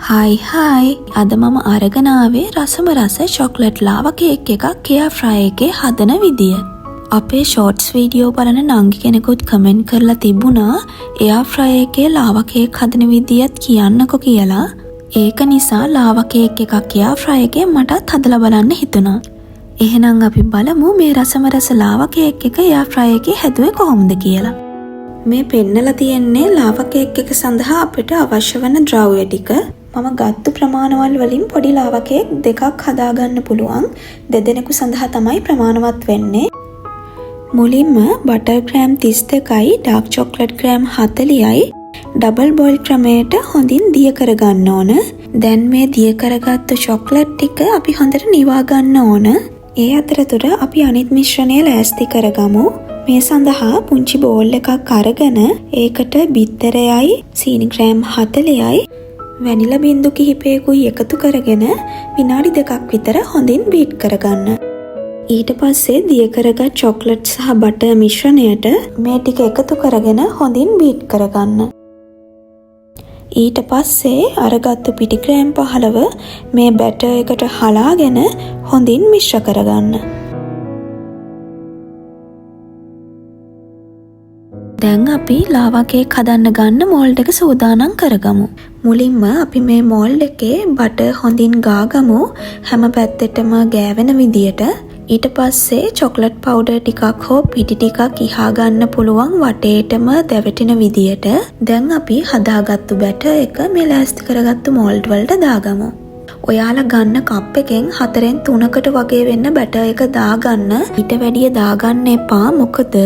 Hi අද මම අරගෙන ආවේ රසම රස චොක්ලට් ලාවා කේක් එකක් එයා ෆ්‍රයි එකේ හදන විදිය. අපේ ෂෝට්ස් වීඩියෝ බලන නංගි කෙනෙකුත් කමෙන්ට් කරලා තිබුණා එයා ෆ්‍රයි එකේ ලාවා කේක් හදන විදියත් කියන්නකෝ කියලා. ඒක නිසා ලාවා කේක් එකක් එයා ෆ්‍රයි එකේ මටත් හදලා බලන්න හිතුණා. එහෙනම් අපි බලමු මේ රසම රස ලාවා කේක් එක එයා ෆ්‍රයි එකේ හැදුවේ කොහොමද කියලා. මේ පෙන්නලා තියෙන්නේ ලාවා කේක් එක සඳහා අපිට අවශ්‍ය වන ද්‍රව්‍ය ටික. මම ගත්තු ප්‍රමාණවල් වලින් පොඩි ලාවා කේක් දෙකක් හදාගන්න පුළුවන්. දෙදෙනෙකු සඳහා තමයි ප්‍රමාණවත් වෙන්නේ. මුලින්ම බටර් ග්‍රෑම් 32යි ඩාර්ක් චොක්ලට් ග්‍රෑම් 40යි ඩබල් බොයිල් ක්‍රමයට හොඳින් දිය කරගන්න ඕන. දැන් මේ දිය කරගත්තු චොක්ලට් ටික අපි හොඳට නිවා ගන්න ඕන. ඒ අතරතුර අපි අනිත් මිශ්‍රණය ලෑස්ති කරගමු. මේ සඳහා පුංචි බෝල් එකක් අරගෙන ඒකට බිත්තරයයි සීනි ග්‍රෑම් 40යි වැනිලා බින්දු කිහිපයකුයි එකතු කරගෙන විනාඩි 2ක් විතර හොඳින් බීට් කරගන්න. ඊට පස්සේ දිය කරගත් චොක්ලට් සහ බටර් මිශ්‍රණයට මේ ටික එකතු කරගෙන හොඳින් බීට් කරගන්න. ඊට පස්සේ අරගත්තු පිටි ග්‍රෑම් 15 මේ බැටර් එකට හලාගෙන හොඳින් මිශ්‍ර කරගන්න. දැන් අපි ලාවා කේක් හදන්න ගන්න මෝල්ඩ් එක සූදානම් කරගමු. මුලින්ම අපි මේ මෝල්ඩ් එකේ බටර් හොඳින් ගාගමු හැම පැත්තෙටම ගෑවෙන විදියට. ඊට පස්සේ චොක්ලට් පවුඩර් ටිකක් හෝ පිටි ටිකක් ඉහා ගන්න පුළුවන් වටේටම දැවටෙන විදියට. දැන් අපි හදාගත්තු බැටර් එක මේ ලෑස්ති කරගත්තු මෝල්ඩ් වලට දාගමු. ඔයාලා ගන්න කප් එකෙන් 4න් 3කට වගේ වෙන්න බැටර් එක දාගන්න. ඊට වැඩිය දාගන්න එපා මොකද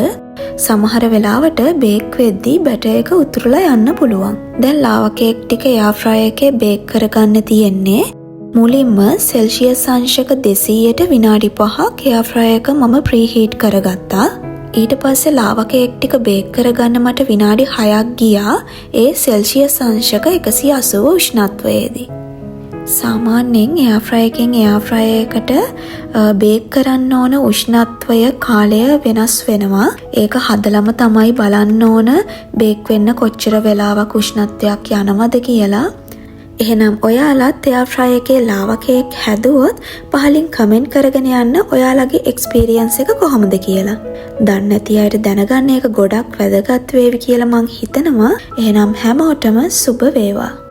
සමහර වෙලාවට බේක් වෙද්දී බැටර් එක උතුරලා යන්න පුළුවන්. දැන් ලාවා කේක් ටික එයා ෆ්‍රයි එකේ බේක් කරගන්න තියෙන්නේ. මුලින්ම සෙල්සියස් අංශක 200ට විනාඩි 5ක් එයා ෆ්‍රයි එක මම ප්‍රීහීට් කරගත්තා. ඊට පස්සේ ලාවා කේක් ටික බේක් කරගන්න මට විනාඩි 6ක් ගියා ඒ සෙල්සියස් අංශක 180 උෂ්ණත්වයේදී. සාමාන්‍යයෙන් එයා ෆ්‍රයි එකෙන් එයා ෆ්‍රයි එකට බේක් කරන්න ඕන උෂ්ණත්වය කාලය වෙනස් වෙනවා. ඒක හදලම තමයි බලන්න ඕන බේක් වෙන්න කොච්චර වෙලාවක් උෂ්ණත්වයක් යනවද කියලා. එහෙනම් ඔයාලත් එයා ෆ්‍රයි එකේ ලාවා කේක් හැදුවොත් පහලින් කමෙන්ට් කරගෙන යන්න ඔයාලගේ එක්ස්පීරියන්ස් එක කොහොමද කියලා. දන්නේ නැති අයට දැනගන්න එක ගොඩක් වැදගත් වේවි කියලා මං හිතනවා. එහෙනම් හැමෝටම සුබ වේවා.